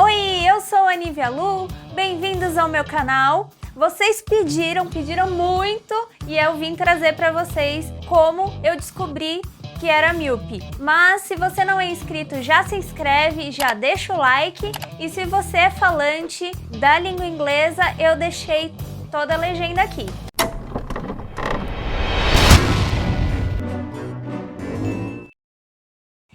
Oi, eu sou a Nívia Lu, bem-vindos ao meu canal. Vocês pediram muito e eu vim trazer para vocês como eu descobri que era míope. Mas se você não é inscrito, já se inscreve, já deixa o like. E se você é falante da língua inglesa, eu deixei toda a legenda aqui.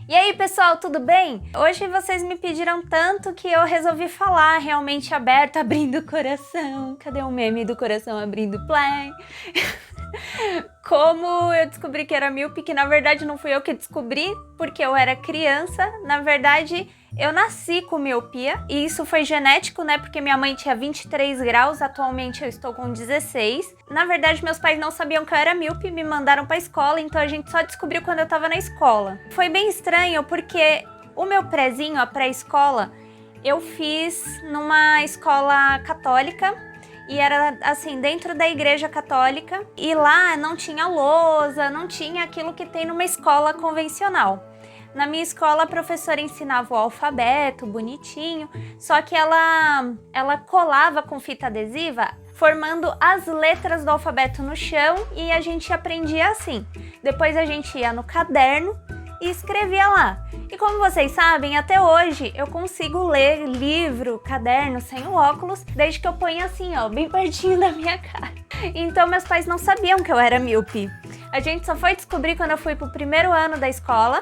E aí pessoal, tudo bem? Hoje vocês me pediram tanto que eu resolvi falar realmente aberto, abrindo o coração. Cadê o meme do coração abrindo play? Como eu descobri que era míope, que na verdade não fui eu que descobri, porque eu era criança. Na verdade, eu nasci com miopia e isso foi genético, né? Porque minha mãe tinha 23 graus, atualmente eu estou com 16. Na verdade, meus pais não sabiam que eu era míope, me mandaram pra escola, então a gente só descobriu quando eu tava na escola. Foi bem estranho porque o meu prézinho, a pré-escola, eu fiz numa escola católica. E era assim, dentro da igreja católica, e lá não tinha lousa, não tinha aquilo que tem numa escola convencional. Na minha escola a professora ensinava o alfabeto bonitinho, só que ela colava com fita adesiva, formando as letras do alfabeto no chão e a gente aprendia assim. Depois a gente ia no caderno e escrevia lá. E como vocês sabem, até hoje eu consigo ler livro, caderno sem o óculos, desde que eu ponho assim, ó, bem pertinho da minha cara. Então meus pais não sabiam que eu era míope. A gente só foi descobrir quando eu fui pro primeiro ano da escola,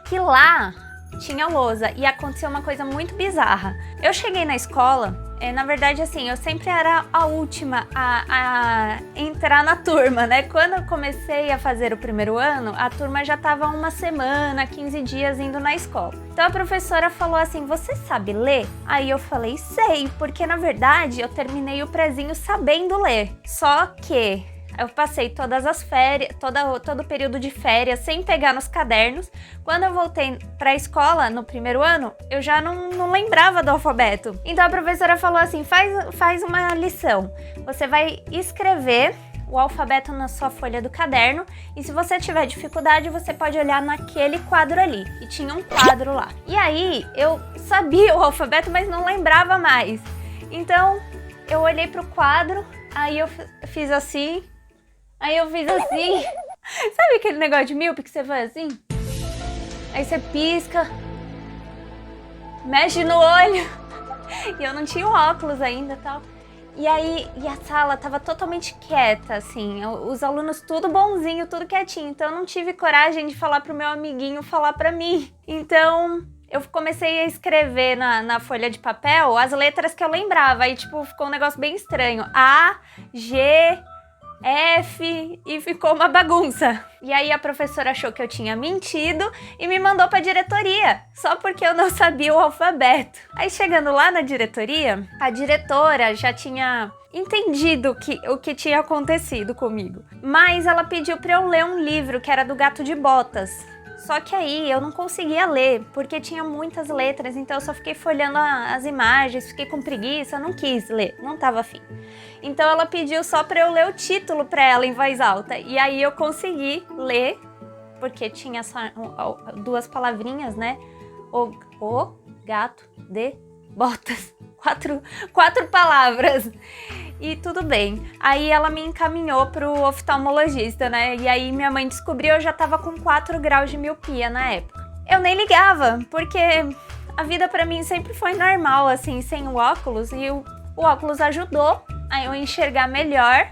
que lá tinha lousa e aconteceu uma coisa muito bizarra. Eu cheguei na escola, na verdade assim, eu sempre era a última a entrar na turma, né? Quando eu comecei a fazer o primeiro ano, a turma já tava uma semana, 15 dias indo na escola. Então a professora falou assim, você sabe ler? Aí eu falei, sei, porque na verdade eu terminei o prezinho sabendo ler. Só que eu passei todas as férias, todo o período de férias sem pegar nos cadernos. Quando eu voltei para a escola no primeiro ano, eu já não lembrava do alfabeto. Então a professora falou assim, faz uma lição. Você vai escrever o alfabeto na sua folha do caderno e se você tiver dificuldade, você pode olhar naquele quadro ali. E tinha um quadro lá. E aí eu sabia o alfabeto, mas não lembrava mais. Então eu olhei pro quadro, aí eu fiz assim. Aí eu fiz assim, sabe aquele negócio de míope que você faz assim? Aí você pisca, mexe no olho, e eu não tinha um óculos ainda e tal. E aí, a sala tava totalmente quieta, assim, os alunos tudo bonzinho, tudo quietinho, então eu não tive coragem de falar pro meu amiguinho falar pra mim. Então eu comecei a escrever na folha de papel as letras que eu lembrava, aí tipo, ficou um negócio bem estranho, A, G, F, e ficou uma bagunça. E aí a professora achou que eu tinha mentido e me mandou pra diretoria, só porque eu não sabia o alfabeto. Aí chegando lá na diretoria, a diretora já tinha entendido o que tinha acontecido comigo. Mas ela pediu pra eu ler um livro que era do Gato de Botas. Só que aí eu não conseguia ler, porque tinha muitas letras, então eu só fiquei folhando as imagens, fiquei com preguiça, não quis ler, não tava afim. Então ela pediu só pra eu ler o título pra ela em voz alta, e aí eu consegui ler, porque tinha só duas palavrinhas, né? O gato de botas. Quatro palavras. E tudo bem. Aí ela me encaminhou pro oftalmologista, né? E aí minha mãe descobriu, eu já tava com 4 graus de miopia na época. Eu nem ligava, porque a vida pra mim sempre foi normal, assim, sem o óculos. E o óculos ajudou a eu enxergar melhor.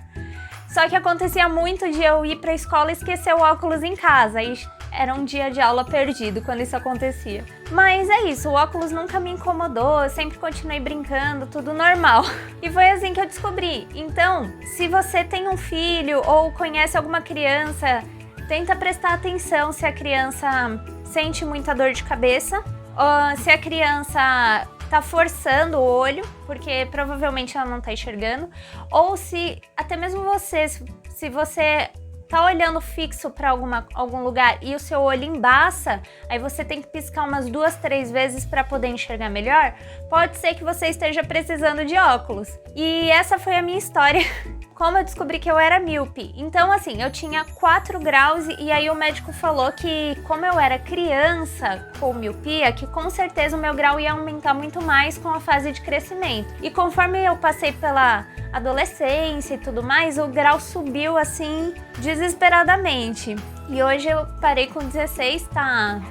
Só que acontecia muito de eu ir pra escola e esquecer o óculos em casa. E era um dia de aula perdido quando isso acontecia. Mas é isso, o óculos nunca me incomodou, eu sempre continuei brincando, tudo normal. E foi assim que eu descobri. Então, se você tem um filho ou conhece alguma criança, tenta prestar atenção se a criança sente muita dor de cabeça, ou se a criança tá forçando o olho, porque provavelmente ela não tá enxergando, ou se até mesmo você, se você tá olhando fixo para algum lugar e o seu olho embaça, aí você tem que piscar umas 2, 3 vezes para poder enxergar melhor, pode ser que você esteja precisando de óculos. E essa foi a minha história como eu descobri que eu era míope. Então, assim, eu tinha 4 graus e aí o médico falou que, como eu era criança com miopia, que com certeza o meu grau ia aumentar muito mais com a fase de crescimento. E conforme eu passei pela adolescência e tudo mais, o grau subiu assim desesperadamente. E hoje eu parei com 16, tá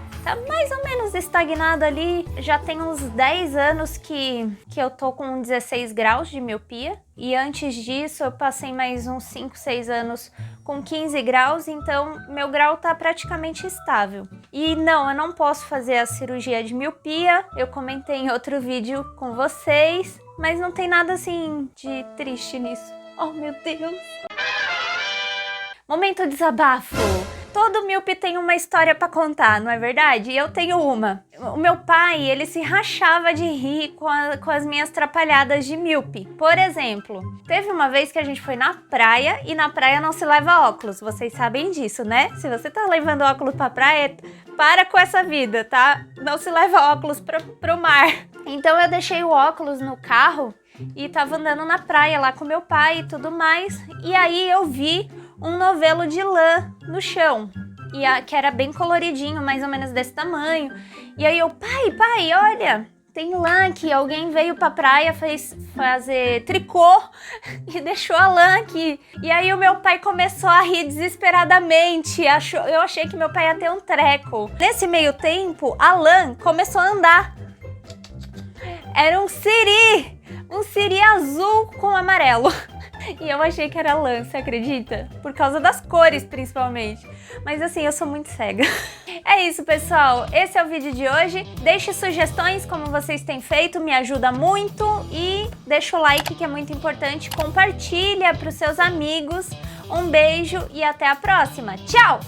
mais ou menos estagnado ali. Já tem uns 10 anos que eu tô com 16 graus de miopia. E antes disso eu passei mais uns 5, 6 anos com 15 graus, então meu grau tá praticamente estável. E não, eu não posso fazer a cirurgia de miopia, eu comentei em outro vídeo com vocês, mas não tem nada assim de triste nisso. Oh, meu Deus! Momento desabafo! Todo míope tem uma história pra contar, não é verdade? E eu tenho uma. O meu pai, ele se rachava de rir com as minhas trapalhadas de míope. Por exemplo, teve uma vez que a gente foi na praia e na praia não se leva óculos. Vocês sabem disso, né? Se você tá levando óculos pra praia, para com essa vida, tá? Não se leva óculos pro mar. Então eu deixei o óculos no carro e tava andando na praia lá com meu pai e tudo mais. E aí eu vi um novelo de lã no chão, que era bem coloridinho, mais ou menos desse tamanho. E aí eu, pai, olha, tem lã aqui, alguém veio pra praia, fazer tricô e deixou a lã aqui. E aí o meu pai começou a rir desesperadamente, eu achei que meu pai ia ter um treco. Nesse meio tempo, a lã começou a andar. Era um siri azul com amarelo. E eu achei que era lã, você acredita? Por causa das cores, principalmente. Mas assim, eu sou muito cega. É isso, pessoal. Esse é o vídeo de hoje. Deixe sugestões, como vocês têm feito, me ajuda muito. E deixa o like, que é muito importante. Compartilha para os seus amigos. Um beijo e até a próxima. Tchau!